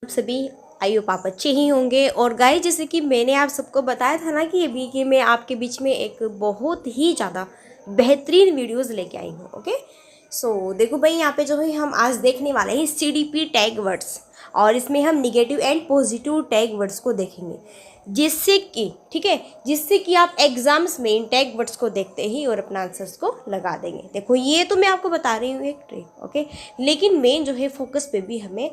सभी I hope आप अच्छे ही होंगे। और गाइस, जैसे कि मैंने आप सबको बताया था ना कि अभी कि मैं आपके बीच में एक बहुत ही ज़्यादा बेहतरीन वीडियोस लेके आई हूँ। ओके, सो देखो भाई, यहाँ पे जो है हम आज देखने वाले हैं CDP टैग वर्ड्स, और इसमें हम negative and positive tag words को देखेंगे, जिससे कि ठीक है, जिससे कि आप एग्जाम्स में इन टैग वर्ड्स को देखते ही और अपना आंसर्स को लगा देंगे। देखो, ये तो मैं आपको बता रही हूँ एक ट्रिक। ओके, लेकिन मेन जो है फोकस पे भी हमें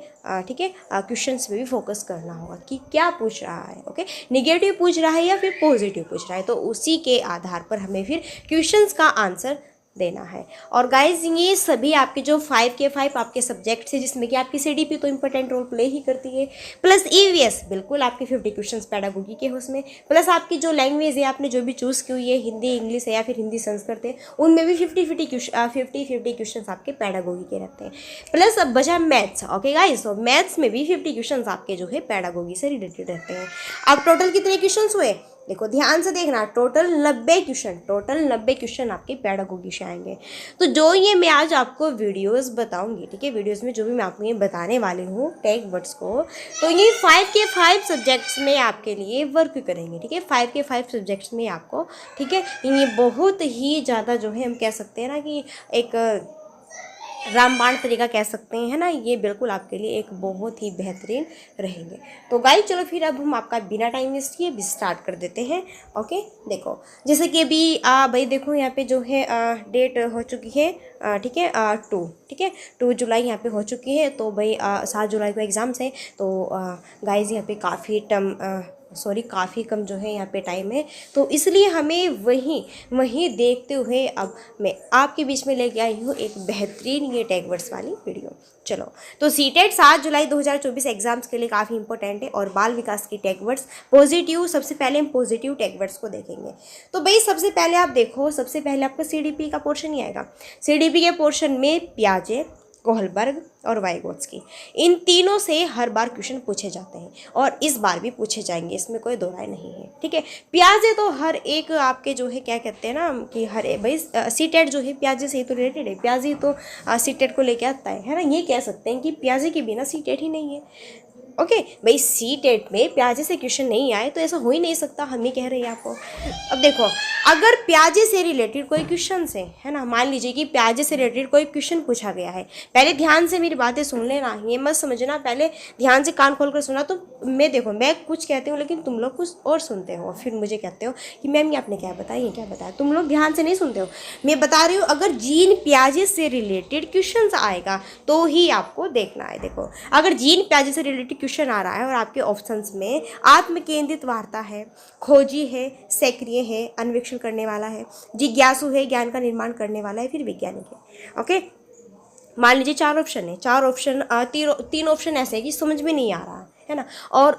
ठीक है क्वेश्चंस पे भी फोकस करना होगा कि क्या पूछ रहा है। ओके, निगेटिव पूछ रहा है या फिर पॉजिटिव पूछ रहा है, तो उसी के आधार पर हमें फिर क्वेश्चंस का आंसर देना है। और गाइज, ये सभी आपके जो 5 के 5 आपके सब्जेक्ट्स है, जिसमें कि आपकी CDP तो इंपॉर्टेंट रोल प्ले ही करती है, प्लस EVS बिल्कुल आपके 50 क्वेश्चंस पैडागोगी के हैं उसमें, प्लस आपकी जो लैंग्वेज है आपने जो भी चूज़ की हुई है, हिंदी इंग्लिश है या फिर हिंदी संस्कृत है, उनमें भी 50 क्वेश्चन आपके पैडागोगी के रहते हैं। प्लस अब बचा मैथ्स। ओके गाइज, तो मैथ्स में भी 50 क्वेश्चन आपके जो है पैडागोगी से रिलेटेड रहते हैं। अब टोटल कितने क्वेश्चन हुए, देखो ध्यान से देखना, टोटल 90 क्वेश्चन आपके पैडागोगी से आएंगे। तो जो ये मैं आज आपको वीडियोस बताऊंगी, ठीक है, वीडियोस में जो भी मैं आपको ये बताने वाली हूँ टैग वर्ड्स को, तो ये 5 के 5 सब्जेक्ट्स में आपके लिए वर्क करेंगे। ठीक है, 5 के 5 सब्जेक्ट्स में आपको, ठीक है, ये बहुत ही ज़्यादा जो है हम कह सकते हैं ना कि एक रामबाण तरीका कह सकते हैं, है ना, ये बिल्कुल आपके लिए एक बहुत ही बेहतरीन रहेंगे। तो गाइस, चलो फिर अब हम आपका बिना टाइम वेस्ट किए भी स्टार्ट कर देते हैं। ओके, देखो, जैसे कि अभी भाई देखो, यहाँ पे जो है डेट हो चुकी है, ठीक है, 2, ठीक है, 2 जुलाई यहाँ पे हो चुकी है। तो भाई 7 जुलाई को एग्ज़ाम्स है। तो गाइस, यहाँ पे काफ़ी कम जो है यहाँ पे टाइम है, तो इसलिए हमें वही देखते हुए अब मैं आपके बीच में लेके आई हूँ एक बेहतरीन ये टैग वर्ड्स वाली वीडियो। चलो, तो सीटेट 7 जुलाई 2024 एग्जाम्स के लिए काफ़ी इंपॉर्टेंट है, और बाल विकास की टैग वर्ड्स पॉजिटिव, सबसे पहले हम पॉजिटिव टैग वर्ड्स को देखेंगे। तो भाई सबसे पहले आप देखो, सबसे पहले आपका CDP का पोर्शन ही आएगा। CDP के पोर्शन में पियाजे, कोहलबर्ग और वाइगोत्स्की, इन तीनों से हर बार क्वेश्चन पूछे जाते हैं, और इस बार भी पूछे जाएंगे, इसमें कोई दो राय नहीं है। ठीक है, प्याजे तो हर एक आपके जो है क्या कहते हैं ना कि हर भाई सीटेट जो है प्याजे से ही तो रिलेटेड है, प्याजी तो सीटेट को लेके आता है ना, ये कह सकते हैं कि प्याजे के बिना सीटेट ही नहीं है। ओके भाई, सीटेट में प्याजे से क्वेश्चन नहीं आए तो ऐसा हो ही नहीं सकता, हम ही कह रहे हैं आपको। अब देखो, अगर प्याजे से रिलेटेड कोई क्वेश्चन है ना, मान लीजिए कि प्याजे से रिलेटेड कोई क्वेश्चन पूछा गया है, पहले ध्यान से मेरी बातें सुन लेना, ये मत समझना, पहले ध्यान से कान खोल कर सुना। तो मैं देखो, मैं कुछ कहती हूँ लेकिन तुम लोग कुछ और सुनते हो, फिर मुझे कहते हो कि मैम ये आपने क्या बताया, ये क्या बताया, तुम लोग ध्यान से नहीं सुनते हो। मैं बता रही हूँ, अगर जीन प्याजे से रिलेटेड क्वेश्चन आएगा तो ही आपको देखना है। देखो, अगर जीन प्याजे से रिलेटेड क्वेश्चन आ रहा है और आपके ऑप्शंस में आत्म केंद्रित वार्ता है, खोजी है, सक्रिय है, अन्वेषण करने वाला है, जिज्ञासु है, ज्ञान का निर्माण करने वाला है, फिर वैज्ञानिक है। ओके, मान लीजिए 4 ऑप्शन है, 4 ऑप्शन 3 ऑप्शन ऐसे है कि समझ में नहीं आ रहा है ना, और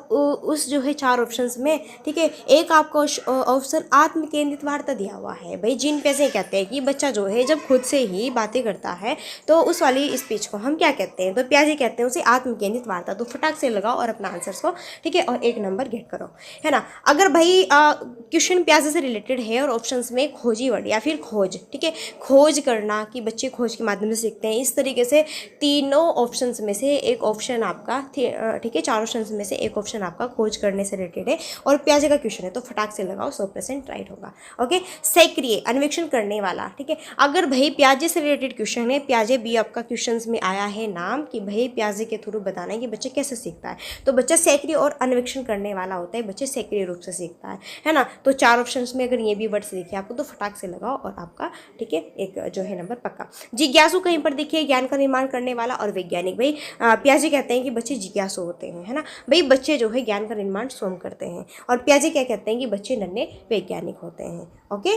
उस जो है 4 ऑप्शंस में, ठीक है, एक आपको ऑप्शन आत्म केंद्रित वार्ता दिया हुआ है। भाई जिन पैसे कहते हैं कि बच्चा जो है जब खुद से ही बातें करता है तो उस वाली स्पीच को हम क्या कहते हैं, तो प्याजे कहते हैं उसे आत्म केंद्रित वार्ता। तो फटाक से लगाओ और अपना आंसर्स को, ठीक है, और 1 नंबर गेट करो, है ना। अगर भाई क्वेश्चन प्याजे से रिलेटेड है और ऑप्शंस में खोजी वर्ड या फिर खोज, ठीक है, खोज करना कि बच्चे खोज के माध्यम से सीखते हैं, इस तरीके से तीनों ऑप्शंस में से एक ऑप्शन आपका, ठीक है, 4 ऑप्शन में से एक ऑप्शन आपका खोज करने से रिलेटेड है और प्याजे का क्वेश्चन है, तो फटाक से लगाओ, 100% राइट होगा। ओके, सक्रिय, अन्वेषण करने वाला, ठीक है, अगर भाई प्याजे से रिलेटेड क्वेश्चन है, प्याजे भी आपका क्वेश्चन में आया है नाम कि भाई प्याजे के थ्रू बताना है कि बच्चे कैसे सीखता है, तो बच्चा सक्रिय और अन्वेषण करने वाला होता है, बच्चे सक्रिय रूप से सीखता है ना। तो 4 ऑप्शन में अगर ये भी वर्ड्स दिखे आपको तो फटाक से लगाओ और आपका, ठीक है, एक जो है नंबर पक्का। जिज्ञासु कहीं पर देखिए, ज्ञान का निर्माण करने वाला और वैज्ञानिक, भाई प्याजे कहते हैं कि बच्चे जिज्ञासु होते हैं, है ना, भाई बच्चे जो है ज्ञान का निर्माण स्वयं करते हैं, और प्याजे क्या कहते हैं कि बच्चे नन्हे वैज्ञानिक होते हैं। ओके,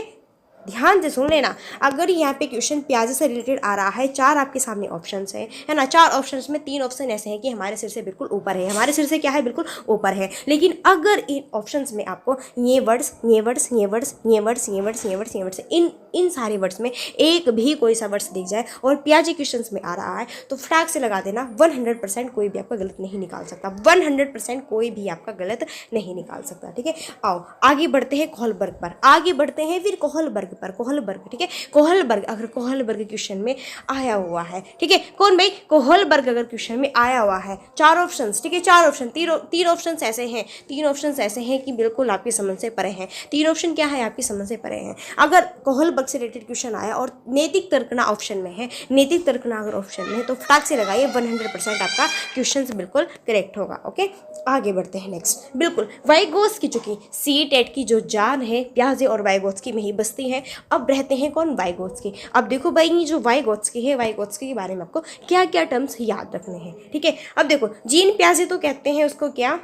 ध्यान से सुन लेना, अगर यहाँ पे क्वेश्चन प्याजे से रिलेटेड आ रहा है, 4 आपके सामने ऑप्शंस है ना, 4 ऑप्शंस में 3 ऑप्शन ऐसे हैं कि हमारे सिर से बिल्कुल ऊपर है, हमारे सिर से क्या है, बिल्कुल ऊपर है। लेकिन अगर इन ऑप्शंस में आपको ये वर्ड्स इन सारे वर्ड्स में एक भी कोई सा वर्ड्स दिख जाए और प्याजे क्वेश्चन में आ रहा है तो फटाक से लगा देना, 100% कोई भी आपका गलत नहीं निकाल सकता, 100% कोई भी आपका गलत नहीं निकाल सकता। ठीक है, आओ आगे बढ़ते हैं कोहलबर्ग पर, आगे बढ़ते हैं फिर कोहलबर्ग पर, कोहलबर्ग, ठीक है, कोहलबर्ग, अगर कोहलबर्ग क्वेश्चन में आया हुआ है, ठीक है, कौन भाई, कोहलबर्ग अगर क्वेश्चन में आया हुआ है, 4 ऑप्शंस, ठीक है, 4 ऑप्शन, तीन ऑप्शंस ऐसे हैं, 3 ऑप्शंस ऐसे हैं कि बिल्कुल आपकी समझ से परे हैं, 3 ऑप्शन क्या है, आपकी समझ से परे हैं। अगर कोहलबर्ग से रिलेटेड क्वेश्चन आया और नैतिक तर्कना ऑप्शन में है, नैतिक तर्कना अगर ऑप्शन में है तो फटाक से लगाइए, 100% आपका क्वेश्चन बिल्कुल करेक्ट होगा। ओके, आगे बढ़ते हैं नेक्स्ट। बिल्कुल वाइगोत्स्की, चूंकि सीटेट की जो जान है प्याजे और वाइगोत्स्की में ही बसती है। अब रहते हैं कौन, वाइगोत्स्की। अब देखो भाई, ये जो वाइगोत्स्की है, वाइगोत्स्की के बारे में आपको क्या क्या टर्म्स याद रखने हैं, ठीक है। अब देखो, जीन प्याजे तो कहते हैं उसको क्या,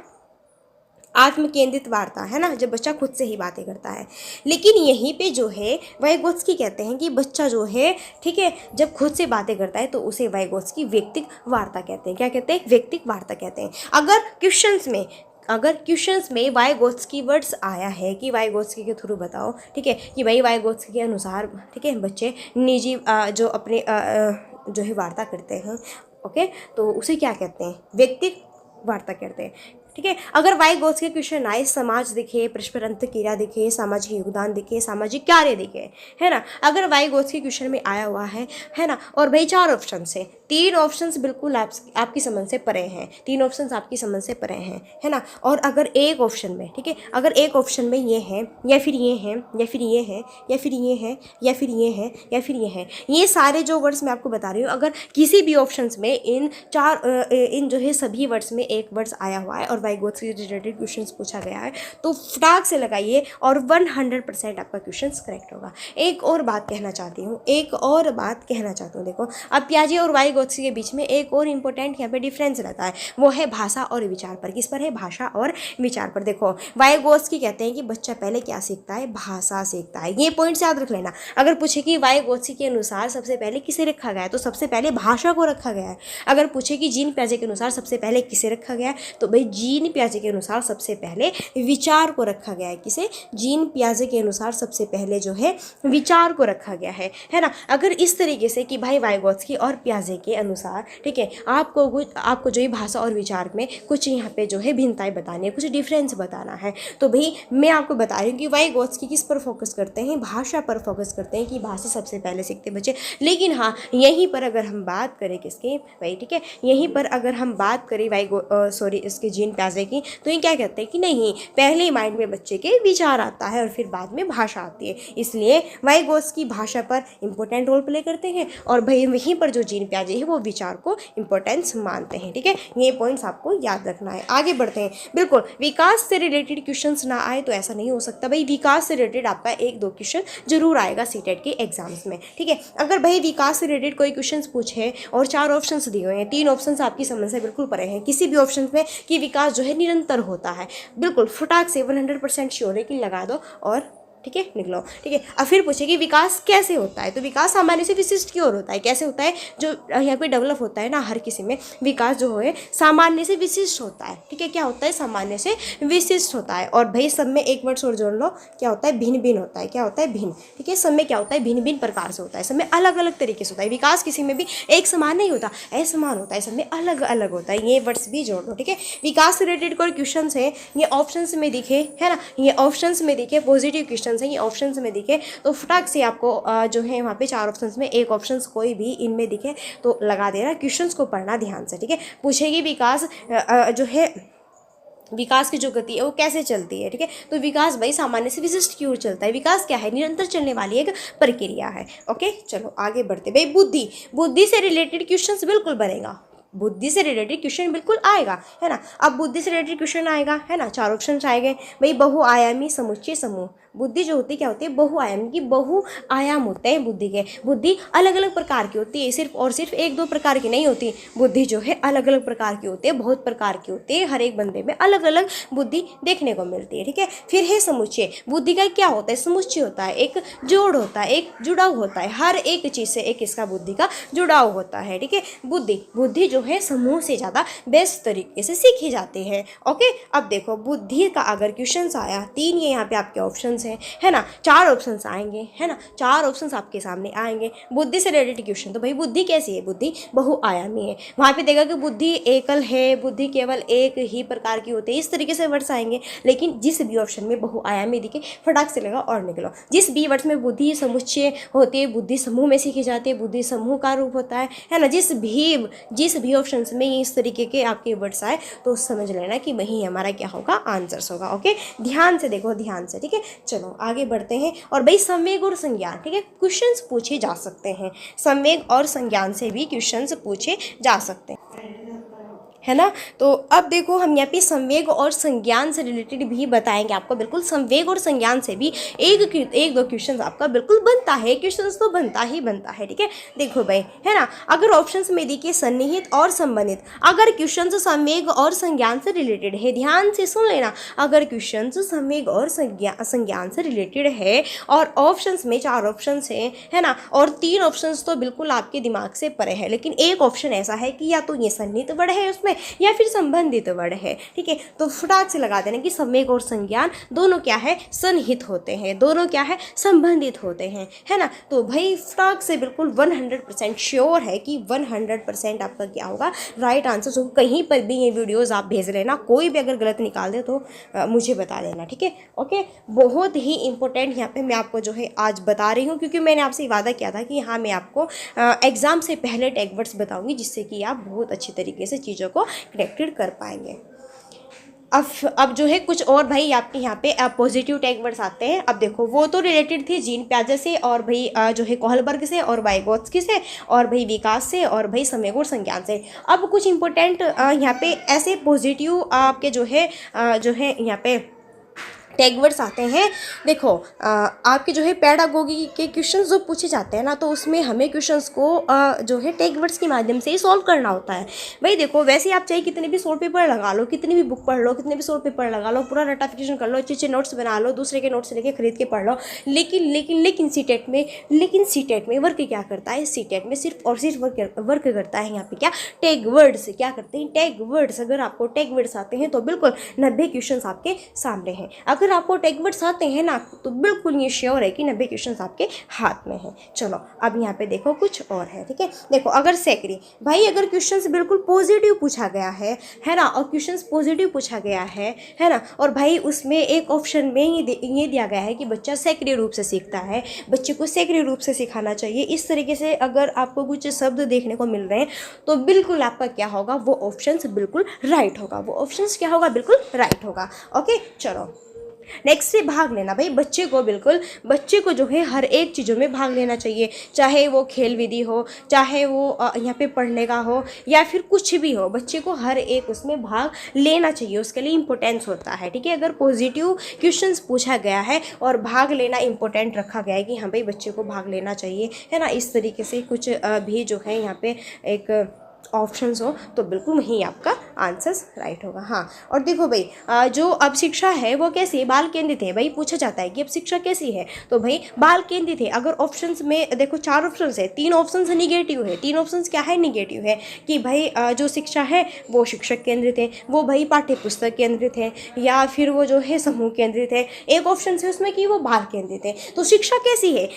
आत्म केंद्रित वार्ता, है ना, जब बच्चा खुद से ही बातें करता है। लेकिन यहीं पे जो है वाइगोत्स्की कहते हैं कि बच्चा जो है, ठीक है, जब खुद से बातें करता है तो उसे वाइगोत्स्की व्यक्तिक वार्ता कहते हैं। क्या कहते हैं, व्यक्तिक वार्ता कहते हैं। अगर क्वेश्चंस में वाइगोत्स्की वर्ड्स आया है कि वाइगोत्स्की के थ्रू बताओ, ठीक है, कि भाई वाइगोत्स्की के अनुसार, ठीक है, बच्चे निजी जो अपने जो है वार्ता करते हैं, ओके, तो उसे क्या कहते हैं, व्यक्तिक वार्ता कहते हैं, ठीक है। अगर वाइगोत्स्की के क्वेश्चन आए, समाज दिखे, परस्पर अंतक्रिया दिखे, सामाजिक योगदान दिखे, सामाजिक कार्य दिखे, है ना, अगर वाइगोत्स्की क्वेश्चन में आया हुआ है ना, और भाई 4 ऑप्शन से, 3 ऑप्शंस बिल्कुल आपकी समझ से परे हैं, 3 ऑप्शंस आपकी समझ से परे हैं, है ना, और अगर एक ऑप्शन में, ठीक है, अगर एक ऑप्शन में ये है या फिर ये है या फिर ये है या फिर ये है या फिर ये है या फिर ये है, ये सारे जो वर्ड्स मैं आपको बता रही हूँ, अगर किसी भी ऑप्शंस में इन जो है सभी वर्ड्स में एक वर्ड्स आया हुआ है और वाइगोत्स्की से रिलेटेड क्वेश्चंस पूछा गया है, तो फटाक से लगाइए और 100% आपका क्वेश्चंस करेक्ट होगा। एक और बात कहना चाहती हूँ, देखो, अब प्याजे और वाइगोत्स्की के बीच में एक और इम्पोर्टेंट यहाँ पे डिफरेंस रहता है, वो है भाषा और विचार पर। किस पर है, भाषा और विचार पर। देखो, वाइगोत्स्की कहते हैं कि बच्चा पहले क्या सीखता है, भाषा सीखता है। ये पॉइंट्स याद रख लेना। अगर पूछे कि वाइगोत्स्की के अनुसार सबसे पहले किसे रखा गया है, तो सबसे पहले भाषा को रखा गया है। अगर पूछे कि जीन प्याजे के अनुसार सबसे पहले किसे रखा गया है, तो भाई जीन प्याजे के अनुसार सबसे पहले विचार को रखा गया है। किसे, जीन प्याजे के अनुसार सबसे पहले जो है विचार को रखा गया है ना। अगर इस तरीके से कि भाई वाइगोत्स्की और प्याजे के अनुसार, ठीक है, आपको जो है भाषा और विचार में कुछ यहाँ पे जो है भिन्नताएं बतानी है, कुछ डिफरेंस बताना है, तो भाई मैं आपको बता रही हूँ कि वाइगोत्स्की किस पर फोकस करते हैं, भाषा पर फोकस करते हैं कि भाषा सबसे पहले सीखते बच्चे। लेकिन हाँ, यहीं पर अगर हम बात करें किसकी भाई, ठीक है, यहीं पर अगर हम बात करें इसके जीन प्याजे की, तो ये क्या कहते हैं कि नहीं, पहले माइंड में बच्चे के विचार आता है और फिर बाद में भाषा आती है। इसलिए वाइगोत्स्की भाषा पर इंपॉर्टेंट रोल प्ले करते हैं और भाई वहीं पर जो जीन प्याजे है वो विचार को इंपॉर्टेंस मानते हैं, ठीक है। ये पॉइंट्स आपको याद रखना है। आगे बढ़ते हैं। बिल्कुल, विकास से रिलेटेड क्वेश्चंस ना आए तो ऐसा नहीं हो सकता भाई, विकास से रिलेटेड आपका 1-2 क्वेश्चन जरूर आएगा सीटेट के एग्जाम्स में, ठीक है। अगर भाई विकास से रिलेटेड कोई क्वेश्चन पूछे और 4 ऑप्शंस दिए हुए हैं, 3 ऑप्शंस आपकी समझ से बिल्कुल परे हैं, किसी भी ऑप्शन में कि विकास जो है निरंतर होता है, बिल्कुल फटाक से 100% श्योर है कि लगा दो और ठीक है निकलो, ठीक है। अब फिर पूछे कि विकास कैसे होता है, तो विकास सामान्य से विशिष्ट की ओर होता है। कैसे होता है, जो यहाँ पे डेवलप होता है ना, हर किसी में विकास जो है सामान्य से विशिष्ट होता है, ठीक है। क्या होता है, सामान्य से विशिष्ट होता है। और भाई सब में एक वर्ड और जोड़ लो, क्या होता है, भिन्न भिन्न होता है। क्या होता है, भिन्न, ठीक है। सब में क्या होता है, भिन्न भिन्न प्रकार से होता है, सब में अलग अलग तरीके से होता है। विकास किसी में भी एक समान नहीं होता, असमान होता है, सब में अलग अलग होता है। ये वर्ड्स भी जोड़ लो, ठीक है। विकास से रिलेटेड कोई क्वेश्चन है, ये ऑप्शंस में दिखे, है ना, ये ऑप्शंस में दिखे, पॉजिटिव क्वेश्चन है, ये ऑप्शंस में दिखे तो फटाक से आपको जो है वहाँ पे 4 ऑप्शंस में एक ऑप्शंस कोई भी इनमें दिखे तो लगा देना। क्वेश्चंस को पढ़ना ध्यान से, ठीक है। पूछेगी विकास जो है, विकास की जो गति है वो कैसे चलती है, ठीक है। तो विकास भाई सामान्य से विशिष्ट की ओर चलता है। विकास क्या है, निरंतर चलने वाली एक प्रक्रिया है। ओके, चलो आगे बढ़ते। भाई बुद्धि से रिलेटेड क्वेश्चंस बिल्कुल बनेगा, बुद्धि से रिलेटेड क्वेश्चन बिल्कुल आएगा, है ना। अब बुद्धि से रिलेटेड क्वेश्चन आएगा, है ना, 4 ऑप्शन आएंगे भाई। बहुआयामी समुच्चय समूह, बुद्धि जो होती है क्या होती है, बहुआयामी की, बहुआयाम होते हैं बुद्धि के। बुद्धि अलग अलग प्रकार की होती है, सिर्फ और सिर्फ 1-2 प्रकार की नहीं होती। बुद्धि जो है अलग अलग प्रकार की होती है, बहुत प्रकार की होती है। हर एक बंदे में अलग अलग बुद्धि देखने को मिलती है, ठीक है। फिर है समुच्चय। बुद्धि का क्या होता है, समुच्चय होता है, एक जोड़ होता है, एक जुड़ाव होता है। हर एक चीज़ से एक इसका बुद्धि का जुड़ाव होता है, ठीक है। बुद्धि जो है समूह से ज़्यादा बेस्ट तरीके से सीखी जाती है। ओके, अब देखो बुद्धि का अगर क्वेश्चन आया, 3 ये यहाँ पे आपके ऑप्शन है ना, 4 ऑप्शंस आएंगे, है ना, 4 ऑप्शंस आपके सामने आएंगे। बुद्धि से रिलेटेड क्वेश्चन, तो भाई बुद्धि कैसी है, बुद्धि बहुआयामी है। वहाँ पे देखा कि बुद्धि एकल है, बुद्धि केवल एक ही प्रकार की होती है, इस तरीके से वर्ड्स आएंगे। लेकिन जिस भी ऑप्शन में बहुआयामी दिखे फटाक से लगा और निकलो। जिस भी वर्ड्स में बुद्धि समुच्चय होती है, बुद्धि समूह में सीखी जाती है, बुद्धि समूह का रूप होता है ना, जिस भी ऑप्शन में इस तरीके के आपके वर्ड्स आए तो समझ लेना कि वही हमारा क्या होगा, आंसर्स होगा। ओके, ध्यान से देखो, ध्यान से, ठीक है। चलो आगे बढ़ते हैं। और भाई संवेग और संज्ञान, ठीक है, क्वेश्चंस पूछे जा सकते हैं, संवेग और संज्ञान से भी क्वेश्चंस पूछे जा सकते हैं, है ना। तो अब देखो हम यहाँ पे संवेग और संज्ञान से रिलेटेड भी बताएंगे आपको। बिल्कुल संवेग और संज्ञान से भी एक दो क्वेश्चन आपका बिल्कुल बनता है, क्वेश्चन तो बनता ही बनता है, ठीक है। देखो भाई, है ना, अगर ऑप्शंस में देखिए सन्निहित और संबंधित, अगर क्वेश्चन संवेग और संज्ञान से रिलेटेड है, ध्यान से सुन लेना, अगर क्वेश्चन संवेग और संज्ञान से रिलेटेड है और ऑप्शंस में 4 ऑप्शन है ना, और 3 ऑप्शन तो बिल्कुल आपके दिमाग से परे है, लेकिन एक ऑप्शन ऐसा है कि या तो ये सन्निहित वर्ड है उसमें या फिर संबंधित वर्ड है, ठीक है। तो फटाक से लगा देना कि संवेग और संज्ञान दोनों क्या है, सन्निहित होते हैं, दोनों क्या है, संबंधित होते हैं, है ना। तो भाई फटाक से बिल्कुल 100% श्योर है कि 100% आपका क्या होगा, राइट आंसर होगा। कहीं पर भी ये वीडियोस आप भेज लेना, कोई भी अगर गलत निकाल दे तो मुझे बता देना, ठीक है। ओके, बहुत ही इंपॉर्टेंट यहाँ पे मैं आपको जो है आज बता रही हूँ, क्योंकि मैंने आपसे वादा किया था कि हाँ मैं आपको एग्जाम से पहले टैग वर्ड्स बताऊंगी, जिससे कि आप बहुत अच्छी तरीके से चीज़ों को कनेक्टेड कर पाएंगे। अब जो है कुछ और भाई आपके यहाँ पे पॉजिटिव टैग वर्ड्स आते हैं। अब देखो वो तो रिलेटेड थी जीन प्याजे से और भाई जो है कोहलबर्ग से और वाइगोत्स्की से और भाई विकास से और भाई संवेग और संज्ञान से। अब कुछ इंपॉर्टेंट यहाँ पे ऐसे पॉजिटिव आपके जो है यहाँ पे टैग वर्ड्स आते हैं। देखो आपके जो है पेडागोगी के क्वेश्चंस जो पूछे जाते हैं ना, तो उसमें हमें क्वेश्चंस को जो है टैग वर्ड्स के माध्यम से ही सॉल्व करना होता है। भाई देखो वैसे आप चाहे कितने भी सॉल्व पेपर लगा लो, कितनी भी बुक पढ़ लो, कितने भी सॉल्व पेपर लगा लो, पूरा रटाफिकेशन कर लो, अच्छे नोट्स बना लो, दूसरे के नोट्स लेके खरीद के पढ़ लो, लेकिन सीटेट में वर्क क्या करता है, सीटेट में सिर्फ और सिर्फ वर्क करता है यहाँ पे क्या, टैग वर्ड्स। क्या करते हैं, टैग वर्ड्स। अगर आपको टैग वर्ड्स आते हैं तो बिल्कुल 90 क्वेश्चन आपके सामने हैं। अगर आपको टैग वर्ड्स आते हैं ना, तो बिल्कुल ये श्योर है कि 90 क्वेश्चन आपके हाथ में है। चलो अब यहाँ पे देखो कुछ और है, ठीक है। देखो अगर सेकरी भाई, अगर क्वेश्चन बिल्कुल पॉजिटिव पूछा गया है ना, और क्वेश्चन पॉजिटिव पूछा गया है ना, और भाई उसमें एक ऑप्शन में ये दिया गया है कि बच्चा सक्रिय रूप से सीखता है, बच्चे को सक्रिय रूप से सिखाना चाहिए, इस तरीके से अगर आपको कुछ शब्द देखने को मिल रहे हैं तो बिल्कुल आपका क्या होगा, वो ऑप्शन बिल्कुल राइट होगा, वो ऑप्शन क्या होगा, बिल्कुल राइट होगा। ओके चलो नेक्स्ट से भाग लेना। भाई बच्चे को जो है हर एक चीज़ों में भाग लेना चाहिए, चाहे वो खेल विधि हो, चाहे वो यहाँ पे पढ़ने का हो, या फिर कुछ भी हो, बच्चे को हर एक उसमें भाग लेना चाहिए, उसके लिए इम्पोर्टेंस होता है, ठीक है। अगर पॉजिटिव क्वेश्चंस पूछा गया है और भाग लेना इम्पोर्टेंट रखा गया है कि हाँ भाई बच्चे को भाग लेना चाहिए, है ना, इस तरीके से कुछ भी जो है यहाँ पे एक ऑप्शंस हो, तो बिल्कुल वही आपका आंसर्स राइट होगा। हाँ, और देखो भाई जो अब शिक्षा है वो कैसी है, बाल केंद्रित है। भाई पूछा जाता है कि अब शिक्षा कैसी है, तो भाई बाल केंद्रित है। अगर ऑप्शंस में देखो 4 ऑप्शंस है, 3 ऑप्शंस निगेटिव है, 3 ऑप्शंस क्या है, निगेटिव है, कि भाई जो शिक्षा है वो शिक्षक केंद्रित है, वो भाई पाठ्य पुस्तक केंद्रित है, या फिर वो जो है समूह केंद्रित है। एक ऑप्शन है उसमें कि वो बाल केंद्रित है। तो शिक्षा कैसी है,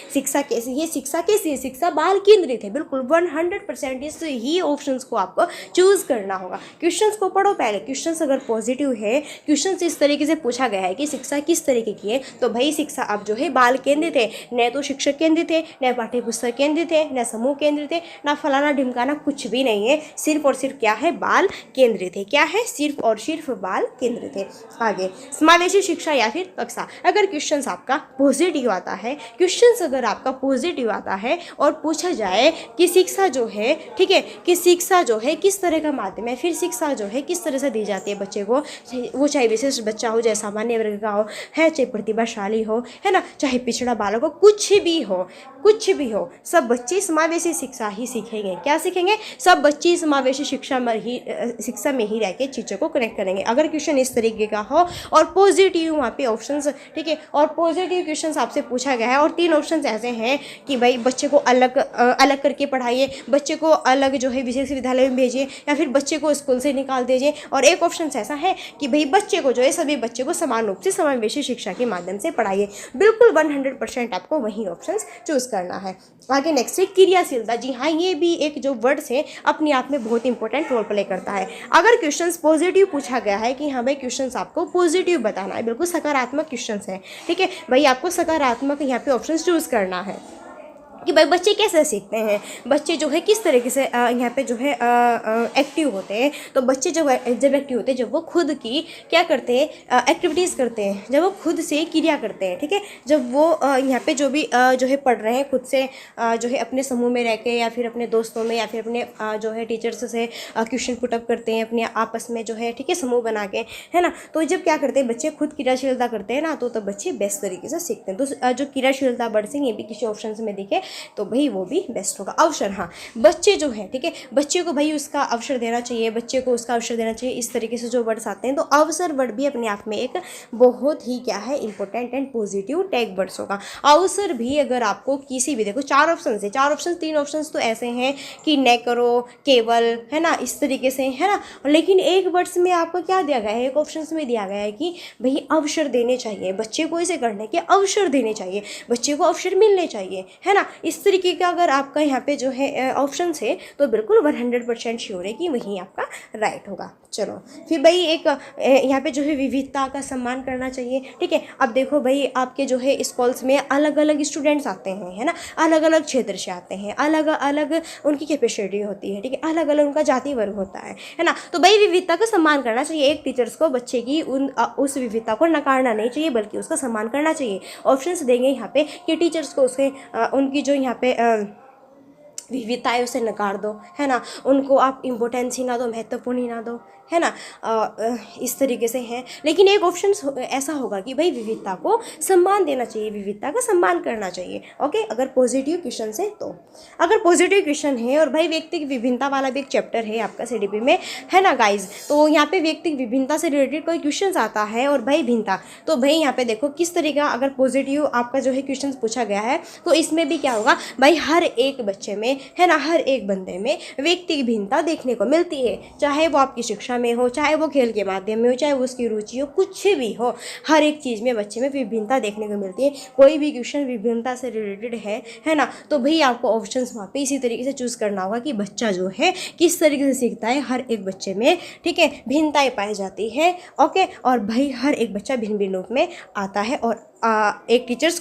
शिक्षा बाल केंद्रित है। बिल्कुल 100% इस ही ऑप्शन को आपको चूज करना होगा। क्वेश्चंस को पढ़ो पहले, क्वेश्चंस अगर पॉजिटिव है, क्वेश्चंस इस तरीके से पूछा गया है कि शिक्षा किस तरीके की है, तो भाई शिक्षा अब जो है बाल केंद्रित है, न तो शिक्षक केंद्रित है, न पाठ्य पुस्तक केंद्रित है, न समूह केंद्रित है, न फलाना ढिमकाना, कुछ भी नहीं है, सिर्फ और सिर्फ क्या है, बाल केंद्रित है। क्या है, सिर्फ और सिर्फ बाल केंद्रित है। आगे समावेशी शिक्षा या फिर कक्षा। अगर क्वेश्चन आपका पॉजिटिव आता है, क्वेश्चन अगर आपका पॉजिटिव आता है और पूछा जाए कि शिक्षा जो है, ठीक है, कि शिक्षा जो है किस तरह का माध्यम है, फिर शिक्षा जो है किस तरह से दी जाती है बच्चे को, वो चाहे विशेष बच्चा हो, चाहे सामान्य वर्ग का हो, है चाहे प्रतिभाशाली हो, है ना, चाहे पिछड़ा बालक हो, कुछ भी हो, सब बच्चे समावेशी शिक्षा ही सीखेंगे। क्या सीखेंगे, सब बच्चे समावेशी शिक्षा में ही रह के चीज़ों को कनेक्ट करेंगे। अगर क्वेश्चन इस तरीके का हो और पॉजिटिव वहाँ पे ऑप्शंस, ठीक है, और पॉजिटिव क्वेश्चन आपसे पूछा गया है और 3 ऑप्शन ऐसे हैं कि भाई बच्चे को अलग करके पढ़ाइए, बच्चे को अलग जो है विशेष विद्यालय में भेजिए या फिर बच्चे को स्कूल से निकाल दीजिए। और एक ऑप्शन ऐसा है कि भाई बच्चे को जो है सभी बच्चे को समान रूप से समावेशी शिक्षा के माध्यम से पढ़ाइए। बिल्कुल 100% आपको वही ऑप्शन चूज करना है। आगे नेक्स्ट है क्रियाशीलता। जी हाँ, ये भी एक जो वर्ड्स है अपने आप में बहुत इंपॉर्टेंट रोल प्ले करता है। अगर क्वेश्चंस पॉजिटिव पूछा गया है कि हाँ भाई क्वेश्चंस आपको पॉजिटिव बताना है, बिल्कुल सकारात्मक क्वेश्चंस है, ठीक है भाई, आपको सकारात्मक यहाँ पे ऑप्शन चूज करना है कि भाई बच्चे कैसे सीखते हैं, बच्चे जो है किस तरीके से यहाँ पे जो है एक्टिव होते हैं। तो बच्चे जब एक्टिव होते हैं जब वो खुद की क्या करते हैं, एक्टिविटीज़ करते हैं, जब वो खुद से क्रिया करते हैं, ठीक है, जब वो यहाँ पे जो भी जो है पढ़ रहे हैं खुद से जो है अपने समूह में रह के या फिर अपने दोस्तों में या फिर अपने जो है टीचर्स से क्वेश्चन पुटअप करते हैं अपने आपस में जो है, ठीक है, समूह बना के, है ना। तो जब क्या करते हैं बच्चे खुद क्रियाशीलता करते हैं ना, तो तब बच्चे बेस्ट तरीके से सीखते हैं। तो जो क्रियाशीलता वर्ड से ये भी किसी ऑप्शन में दिखे तो भाई वो भी बेस्ट होगा। अवसर, हाँ बच्चे जो है, ठीक है, बच्चे को भाई उसका अवसर देना चाहिए, बच्चे को उसका अवसर देना चाहिए। इस तरीके से जो वर्ड्स आते हैं तो अवसर वर्ड भी अपने आप में एक बहुत ही क्या है important and positive tag words होगा। अवसर भी अगर आपको किसी भी, देखो 4 ऑप्शन है, 4 ऑप्शन 3 ऑप्शन तो ऐसे हैं कि न करो, केवल, है ना, इस तरीके से, है ना। लेकिन एक वर्ड्स में आपको क्या दिया गया है, एक ऑप्शन में दिया गया है कि भाई अवसर देने चाहिए, बच्चे को इसे करने के अवसर देने चाहिए, बच्चे को अवसर मिलने चाहिए, है ना। इस तरीके का अगर आपका यहाँ पे जो है ऑप्शन है तो बिल्कुल 100% श्योर है कि वही आपका राइट होगा। चलो फिर भाई एक यहाँ पे जो है विविधता का सम्मान करना चाहिए, ठीक है। अब देखो भाई आपके जो है स्कूल्स में अलग अलग स्टूडेंट्स आते हैं, है ना, अलग अलग क्षेत्र से आते हैं, अलग अलग उनकी कैपेसिटी होती है, ठीक है, अलग अलग उनका जाति वर्ग होता है ना। तो भाई विविधता का सम्मान करना चाहिए। एक टीचर्स को बच्चे की उस विविधता को नकारना नहीं चाहिए बल्कि उसका सम्मान करना चाहिए। ऑप्शंस देंगे यहाँ पे कि टीचर्स को उसके उनकी जो यहाँ पे विविधताएं उसे नकार दो, है ना, उनको आप इम्पोर्टेंस ही ना दो, महत्वपूर्ण ही ना दो, है ना, इस तरीके से है। लेकिन एक ऑप्शन ऐसा होगा कि भाई विविधता को सम्मान देना चाहिए, विविधता का सम्मान करना चाहिए। ओके, अगर पॉजिटिव क्वेश्चन है तो, अगर पॉजिटिव क्वेश्चन है और भाई व्यक्ति की विभिन्नता वाला भी एक चैप्टर है आपका सीडीपी में, है ना गाइज। तो यहाँ पे व्यक्ति की विभिन्नता से रिलेटेड कोई क्वेश्चन आता है और भाई भिन्नता, तो भाई यहाँ पे देखो किस तरीके का अगर पॉजिटिव आपका जो है क्वेश्चन पूछा गया है तो इसमें भी क्या होगा भाई, हर एक बच्चे में, है ना, हर एक बंदे में व्यक्ति की भिन्नता देखने को मिलती है, चाहे वो आपकी शिक्षा में हो, चाहे वो खेल के माध्यम में हो, चाहे वो उसकी रुचि हो, कुछ भी हो, हर एक चीज़ में बच्चे में विभिन्नता देखने को मिलती है। कोई भी क्वेश्चन विभिन्नता से रिलेटेड है ना, तो भाई आपको ऑप्शंस वहाँ पे इसी तरीके से चूज़ करना होगा कि बच्चा जो है किस तरीके से सीखता है। हर एक बच्चे में, ठीक है, भिन्नताएं पाई जाती है। ओके, और भाई हर एक बच्चा भिन्न भिन्न रूप में आता है और एक टीचर्स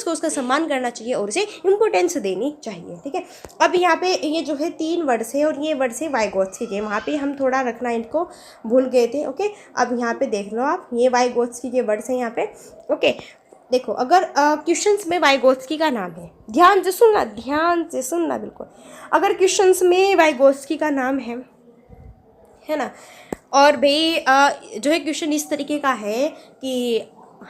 को उसका सम्मान करना चाहिए और उसे इम्पोर्टेंस देनी चाहिए, ठीक है। अब यहाँ पे ये जो है 3 वर्ड्स है और ये वर्ड्स है वाइगोत्स्की के, वहाँ पे हम थोड़ा रखना इनको भूल गए थे। ओके, अब यहाँ पे देख लो आप, ये वाइगोत्स्की के वर्ड्स हैं यहाँ पे। ओके, देखो अगर क्वेश्चंस में वाइगोत्स्की का नाम है, ध्यान से सुनना बिल्कुल, अगर क्वेश्चंस में वाइगोत्स्की का नाम है ना, और भाई जो है क्वेश्चन इस तरीके का है कि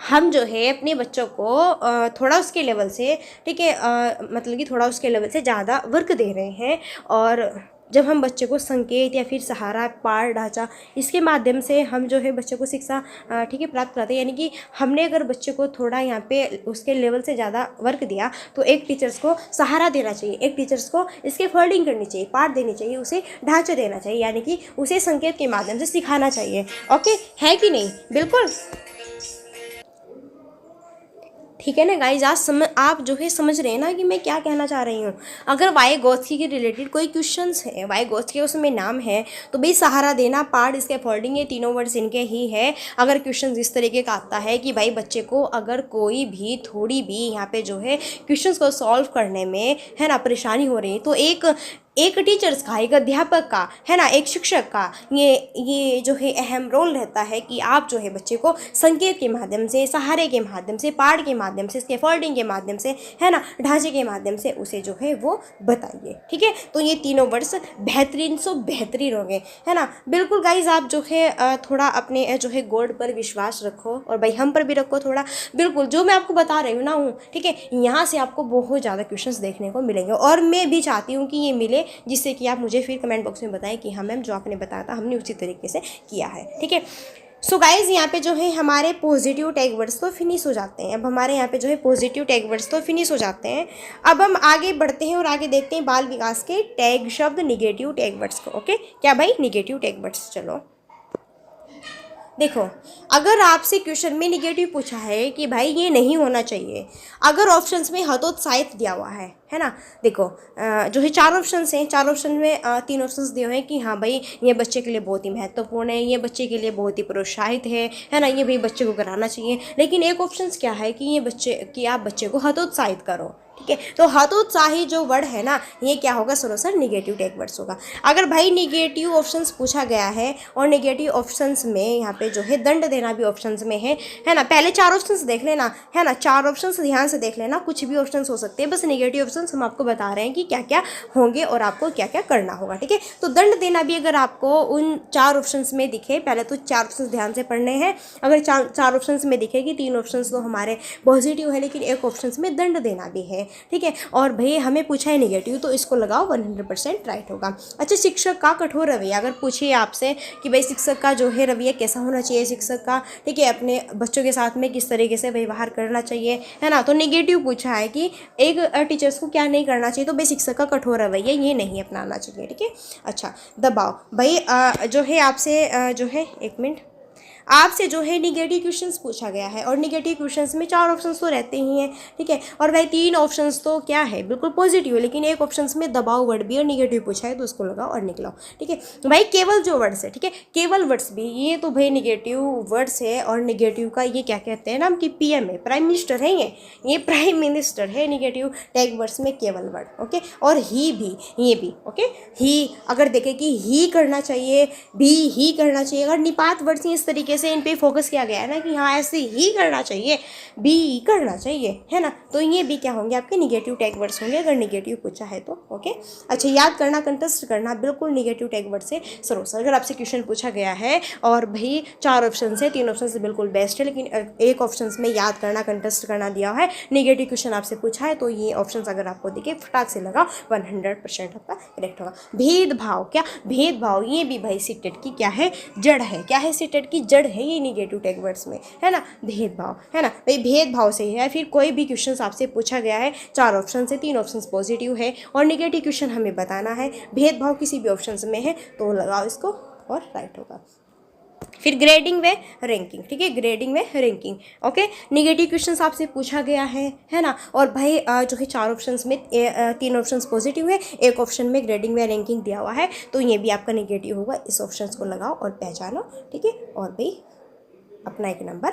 हम जो है अपने बच्चों को थोड़ा उसके लेवल से, ठीक है, मतलब कि थोड़ा उसके लेवल से ज़्यादा वर्क दे रहे हैं, और जब हम बच्चे को संकेत या फिर सहारा, पाठ, ढांचा, इसके माध्यम से हम जो है बच्चे को शिक्षा, ठीक है, प्राप्त कराते हैं। यानी कि हमने अगर बच्चे को थोड़ा यहाँ पे उसके लेवल से ज़्यादा वर्क दिया तो एक टीचर्स को सहारा देना चाहिए, एक टीचर्स को इसके फोल्डिंग करनी चाहिए, पाठ देनी चाहिए, उसे ढांचा देना चाहिए, यानी कि उसे संकेत के माध्यम से सिखाना चाहिए। ओके, है कि नहीं? बिल्कुल ठीक है ना गाइज। आज आप जो है समझ रहे हैं ना कि मैं क्या कहना चाह रही हूँ। अगर वाइगोत्स्की के रिलेटेड कोई क्वेश्चंस है, वाइगोत्स्की उसमें नाम है, तो भाई सहारा देना, पार्ट, इसके फोल्डिंग, ये तीनों वर्ड्स इनके ही है। अगर क्वेश्चंस इस तरीके का आता है कि भाई बच्चे को अगर कोई भी थोड़ी भी यहाँ पे जो है क्वेश्चंस को सॉल्व करने में, है ना, परेशानी हो रही है, तो एक टीचर्स का, एक अध्यापक का, है ना, एक शिक्षक का ये जो है अहम रोल रहता है कि आप जो है बच्चे को संकेत के माध्यम से, सहारे के माध्यम से, पाठ के माध्यम से, स्कैफोल्डिंग के माध्यम से, है ना, ढांचे के माध्यम से उसे जो है वो बताइए, ठीक है। तो ये तीनों वर्ड्स बेहतरीन हो गए, है ना। बिल्कुल गाइज, आप जो है थोड़ा अपने जो है गॉड पर विश्वास रखो और भाई हम पर भी रखो थोड़ा। बिल्कुल जो मैं आपको बता रही हूँ ना हूँ, ठीक है, यहाँ से आपको बहुत ज़्यादा क्वेश्चंस देखने को मिलेंगे और मैं भी चाहती हूँ कि ये मिले, जिससे कि आप मुझे फिर कमेंट बॉक्स में बताएं कि हाँ मैम जो आपने बताया था हमने उसी तरीके से किया है, ठीक है। सो गाइज यहाँ पे जो है हमारे पॉजिटिव टैग वर्ड्स तो फिनिश हो जाते हैं। अब हमारे यहाँ पे जो है पॉजिटिव टैग वर्ड्स तो फिनिश हो जाते हैं। अब हम आगे बढ़ते हैं और आगे देखते हैं बाल विकास के टैग शब्द निगेटिव टैग वर्ड्स को। ओके, क्या भाई, निगेटिव टैग वर्ड्स। चलो देखो, अगर आपसे क्वेश्चन में निगेटिव पूछा है कि भाई ये नहीं होना चाहिए, अगर ऑप्शंस में हतोत्साहित दिया हुआ है ना, देखो जो है 4 ऑप्शंस हैं, 4 ऑप्शन में 3 ऑप्शंस दिए हुए हैं कि हाँ भाई ये बच्चे के लिए बहुत ही महत्वपूर्ण है, ये बच्चे के लिए बहुत ही प्रोत्साहित है ना, ये भाई बच्चे को कराना चाहिए। लेकिन एक ऑप्शंस क्या है कि ये बच्चे कि आप बच्चे को हतोत्साहित करो। ठीक है, तो हतोत्साही जो वर्ड है ना, ये क्या होगा सर निगेटिव टैग वर्ड्स होगा। अगर भाई निगेटिव ऑप्शंस पूछा गया है और निगेटिव ऑप्शंस में यहाँ पे जो है दंड देना भी ऑप्शंस में है ना, पहले 4 ऑप्शंस देख लेना, है ना, 4 ऑप्शंस ध्यान से देख लेना, कुछ भी ऑप्शंस हो सकते हैं, बस निगेटिव ऑप्शंस हम आपको बता रहे हैं कि क्या क्या होंगे और आपको क्या क्या करना होगा। ठीक है, तो दंड देना भी अगर आपको उन 4 ऑप्शंस में दिखे, पहले तो 4 ऑप्शंस ध्यान से पढ़ने हैं। अगर 4 ऑप्शंस में दिखे कि 3 ऑप्शंस तो हमारे पॉजिटिव है लेकिन एक ऑप्शंस में दंड देना भी है, ठीक है, और भाई हमें पूछा है निगेटिव, तो इसको लगाओ 100% राइट होगा। अच्छा, शिक्षक का कठोर रवैया, अगर पूछिए आपसे कि भाई शिक्षक का जो है रवैया कैसा होना चाहिए, शिक्षक का, ठीक है, अपने बच्चों के साथ में किस तरीके से व्यवहार करना चाहिए, है ना, तो निगेटिव पूछा है कि एक टीचर्स को क्या नहीं करना चाहिए, तो भाई शिक्षक का कठोर रवैया ये नहीं अपनाना चाहिए। ठीक है, अच्छा, दबाव, भाई जो है आपसे जो है 1 मिनट, आपसे जो है निगेटिव क्वेश्चंस पूछा गया है और निगेटिव क्वेश्चंस में 4 ऑप्शंस तो रहते ही हैं। ठीक है, और भाई 3 ऑप्शंस तो क्या है बिल्कुल पॉजिटिव है, लेकिन एक ऑप्शंस में दबाव वर्ड भी और निगेटिव पूछा है, तो उसको लगाओ और निकलाओ। ठीक है भाई, केवल जो वर्ड्स है, ठीक है, केवल वर्ड्स भी, ये तो भाई निगेटिव वर्ड्स है और निगेटिव का ये क्या कहते हैं नाम कि PM है, प्राइम मिनिस्टर है, ये प्राइम मिनिस्टर है निगेटिव टैग वर्ड्स में केवल वर्ड। ओके, और ही भी, ये भी, ओके, ही अगर देखें कि ही करना चाहिए, भी ही करना चाहिए, अगर निपात वर्ड्स इस तरीके से इन पे फोकस किया गया है ना कि हाँ ऐसे ही करना चाहिए, बी करना चाहिए, है ना, तो ये भी क्या होंगे आपके निगेटिव टैग वर्ड्स होंगे अगर निगेटिव पूछा है तो। ओके, अच्छा, याद करना, कंटेस्ट करना बिल्कुल निगेटिव टैग वर्ड से सरोसर। अगर आपसे क्वेश्चन पूछा गया है और भाई 4 ऑप्शन है, 3 ऑप्शन से बिल्कुल बेस्ट है, लेकिन एक ऑप्शन में याद करना, कंटेस्ट करना दिया है, निगेटिव क्वेश्चन आपसे पूछा है, तो ये ऑप्शन अगर आपको दिखे फटाक से लगाओ, 100% आपका करेक्ट होगा। भेदभाव, क्या भेदभाव, ये भी भाई सीटेट की क्या है, जड़ है, क्या है सीटेट की जड़ है, ये निगेटिव टैग वर्ड्स में, है ना, भेदभाव, है ना भाई, भेदभाव से है। फिर कोई भी क्वेश्चन आपसे पूछा गया है, 4 ऑप्शन से 3 ऑप्शन पॉजिटिव है और निगेटिव क्वेश्चन हमें बताना है, भेदभाव किसी भी ऑप्शन में है तो लगाओ इसको और राइट होगा। फिर ग्रेडिंग व रैंकिंग, ठीक है, ग्रेडिंग व रैंकिंग। ओके, निगेटिव क्वेश्चंस आपसे पूछा गया है ना, और भाई जो है 4 ऑप्शंस में 3 ऑप्शंस पॉजिटिव है, एक ऑप्शन में ग्रेडिंग व रैंकिंग दिया हुआ है, तो ये भी आपका निगेटिव होगा। इस ऑप्शंस को लगाओ और पहचानो, ठीक है, और भाई अपना 1 नंबर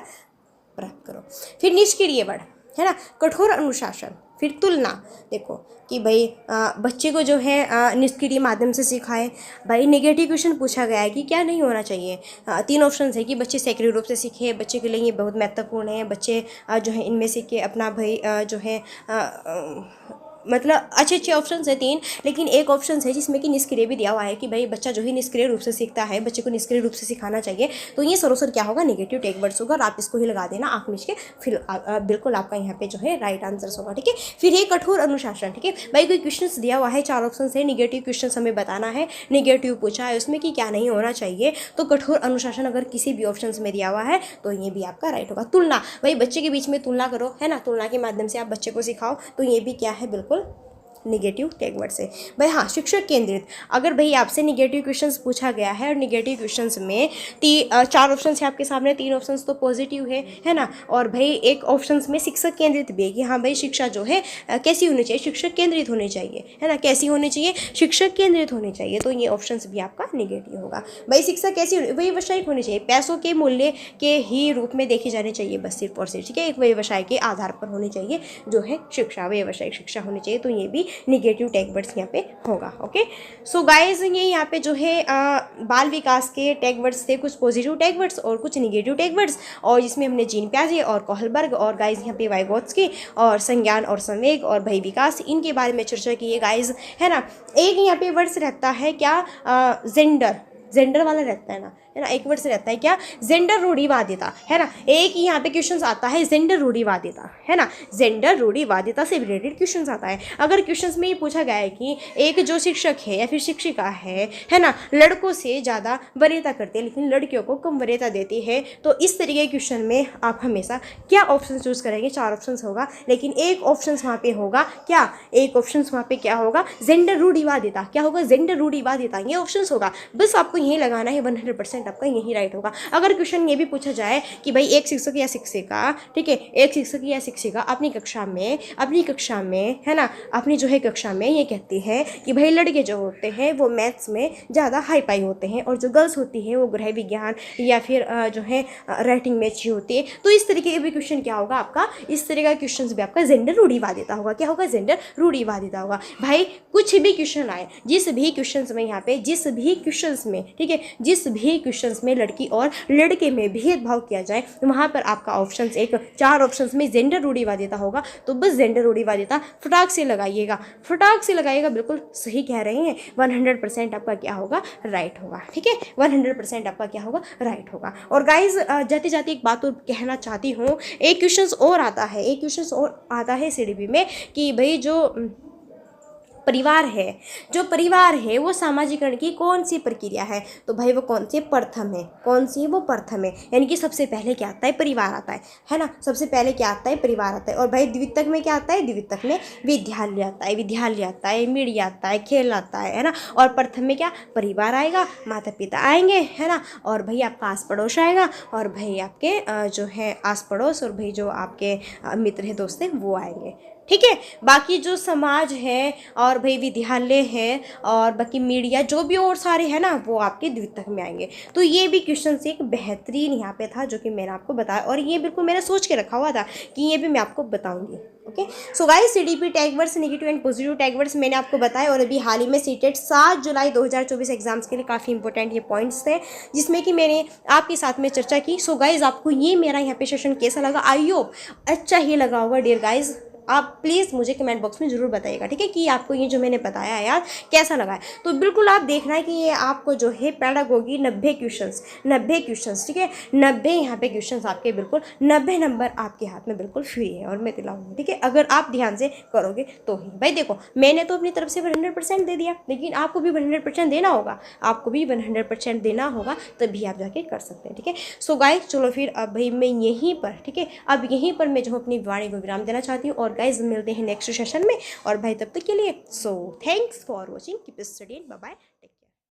प्राप्त करो। फिर निष्क्रिय वर्ड, है ना, कठोर अनुशासन। फिर तुलना, देखो कि भाई बच्चे को जो है निष्क्रिय माध्यम से सिखाए, भाई निगेटिव क्वेश्चन पूछा गया है कि क्या नहीं होना चाहिए। 3 ऑप्शन है कि बच्चे सक्रिय रूप से सीखे, बच्चे के लिए ये बहुत महत्वपूर्ण है, बच्चे जो है इनमें सीखे अपना भाई जो है मतलब अच्छे ऑप्शन है 3, लेकिन एक ऑप्शन है जिसमें कि निष्क्रिय भी दिया हुआ है कि भाई बच्चा जो है निष्क्रिय रूप से सीखता है, बच्चे को निष्क्रिय रूप से सिखाना चाहिए, तो ये सरोसर क्या होगा, निगेटिव टैग वर्ड्स होगा और आप इसको ही लगा देना आँख मीच के, फिर बिल्कुल आपका यहाँ पे जो है राइट आंसर होगा। ठीक है, फिर ये कठोर अनुशासन, ठीक है भाई, कोई क्वेश्चन दिया हुआ है, 4 ऑप्शन है, निगेटिव क्वेश्चन हमें बताना है, निगेटिव पूछा है उसमें कि क्या नहीं होना चाहिए, तो कठोर अनुशासन अगर किसी भी ऑप्शन में दिया हुआ है तो ये भी आपका राइट होगा। तुलना, भाई बच्चे के बीच में तुलना करो, है ना, तुलना के माध्यम से आप बच्चे को सिखाओ, तो ये भी क्या है बिल्कुल निगेटिव टैग वर्ड से। भाई हाँ, शिक्षक केंद्रित, अगर भाई आपसे निगेटिव क्वेश्चंस पूछा गया है और निगेटिव क्वेश्चंस में 4 ऑप्शन है आपके सामने, 3 ऑप्शन तो पॉजिटिव है ना, और भाई एक ऑप्शन में शिक्षक केंद्रित भी है कि हाँ भाई शिक्षा जो है कैसी होनी चाहिए, शिक्षक केंद्रित होनी चाहिए, है ना, कैसी होनी चाहिए, शिक्षक केंद्रित होनी चाहिए, तो ये ऑप्शन भी आपका निगेटिव होगा। भाई शिक्षा कैसी, व्यवसायिक होनी चाहिए, पैसों के मूल्य के ही रूप में देखी जानी चाहिए बस सिर्फ और सिर्फ, ठीक है, एक व्यवसाय के आधार पर होनी चाहिए जो है शिक्षा, व्यवसायिक शिक्षा होनी चाहिए, तो ये भी निगेटिव टैग वर्ड्स यहाँ पे होगा। ओके, सो गाइज ये यहाँ पे जो है बाल विकास के टैग वर्ड्स थे, कुछ पॉजिटिव टैग वर्ड्स और कुछ निगेटिव टैग वर्ड्स, और जिसमें हमने जीन प्याजे और कोहलबर्ग और गाइज यहाँ पे वाइगोत्स्की और संज्ञान और संवेग और भय विकास, इनके बारे में चर्चा की है गाइज, है ना। एक यहाँ पे वर्ड्स रहता है क्या, जेंडर वाला रहता है ना, है ना, एक वर्ड से रहता है क्या, जेंडर रूढ़िवादिता, है ना। एक यहाँ पे क्वेश्चन आता है जेंडर रूढ़िवादिता, है ना, जेंडर रूढ़िवादिता से रिलेटेड क्वेश्चन आता है। अगर क्वेश्चन में ये पूछा गया है कि एक जो शिक्षक है या फिर शिक्षिका है ना, लड़कों से ज़्यादा वरीयता करती है लेकिन लड़कियों को कम वरीयता देती है, तो इस तरीके के क्वेश्चन में आप हमेशा क्या ऑप्शन चूज करेंगे, 4 ऑप्शन होगा, लेकिन एक ऑप्शन वहाँ पे होगा क्या, एक ऑप्शन वहाँ पे क्या होगा, जेंडर रूढ़िवादिता, क्या होगा, जेंडर रूढ़िवादिता, ये ऑप्शन होगा। बस आपको यही लगाना है, 100% आपका यही राइट होगा। अगर क्वेश्चन ये भी पूछा जाए कि भाई एक शिक्षक या शिक्षिका, ठीक है, एक शिक्षक या शिक्षिका अपनी कक्षा में, है ना, अपनी जो है कक्षा में ये कहती है कि भाई लड़के जो होते हैं वो मैथ्स में ज़्यादा हाई पाई होते हैं और जो गर्ल्स होती है वो गृह विज्ञान या फिर जो है राइटिंग में अच्छी होती है, तो इस तरीके के भी क्वेश्चन क्या होगा आपका, इस तरह का क्वेश्चन भी आपका जेंडर रूढ़िवादिता होगा। क्या होगा, जेंडर रूढ़िवादिता होगा। भाई कुछ भी क्वेश्चन आए, जिस भी क्वेश्चन में यहाँ पे, जिस भी क्वेश्चन में, ठीक है, जिस भी क्वेश्चन में लड़की और लड़के में भेदभाव किया जाए, वहाँ पर आपका ऑप्शन एक 4 ऑप्शन में जेंडर रूढ़िवादिता होगा। तो बस जेंडर रूढ़िवादिता फटाक से लगाइएगा, फटाक से लगाइएगा, बिल्कुल सही कह रहे हैं, 100% आपका क्या होगा, राइट होगा। ठीक है, 100% आपका क्या होगा, राइट होगा। और गाइज जाते जाते एक बात और कहना चाहती हूँ, एक क्वेश्चन और आता है सीडीपी में कि भाई जो परिवार है वो सामाजिकरण की कौन सी प्रक्रिया है, तो भाई वो कौन सी वो प्रथम है, यानी कि सबसे पहले क्या आता है, परिवार आता है ना, सबसे पहले क्या आता है, परिवार आता है। और भाई द्वितीयक में क्या आता है, द्वितीयक में विद्यालय आता है, मीडिया आता है, खेल आता है ना। और प्रथम में क्या, परिवार आएगा, माता पिता आएंगे, है ना, और भाई आपका आस पड़ोस आएगा, और भाई आपके जो है आस पड़ोस और भाई जो आपके मित्र है, दोस्त है, वो आएंगे। ठीक है, बाकी जो समाज है और भाई विद्यालय है और बाकी मीडिया जो भी और सारे हैं ना, वो आपके द्वितीयक में आएंगे। तो ये भी क्वेश्चन से एक बेहतरीन यहाँ पे था जो कि मैंने आपको बताया, और ये बिल्कुल मैंने सोच के रखा हुआ था कि ये भी मैं आपको बताऊंगी। Okay, so guys CDP tag words, negative and positive tag words मैंने आपको बताए। और अभी हाल ही में सीटेट 7 जुलाई 2024 एग्जाम्स के लिए काफ़ी इंपॉर्टेंट ये पॉइंट्स थे जिसमें कि मैंने आपके साथ में चर्चा की। सो गाइज आपको ये मेरा यहाँ पे सेशन कैसा लगा, आई होप अच्छा ही लगा होगा डियर गाइज। आप प्लीज़ मुझे कमेंट बॉक्स में ज़रूर बताइएगा, ठीक है, कि आपको ये जो मैंने बताया है यार कैसा लगा है। तो बिल्कुल आप देखना है कि ये आपको जो है पेडागोगी 90 क्वेश्चंस, ठीक है, 90 यहाँ पे क्वेश्चंस आपके बिल्कुल 90 नंबर आपके हाथ में बिल्कुल फ्री है और मैं दिलाऊंगी, ठीक है, अगर आप ध्यान से करोगे तो ही। भाई देखो मैंने तो अपनी तरफ से 100% दे दिया, लेकिन आपको भी 100% देना होगा, तभी आप जाके कर सकते हैं, ठीक है। सो गाइस चलो फिर अब भाई मैं यहीं पर, ठीक है, अब यहीं पर मैं जो अपनी वाणी को विराम देना चाहती हूँ। और गाइज मिलते हैं नेक्स्ट सेशन में, और भाई तब तक के लिए so thanks for watching, keep studying, bye bye.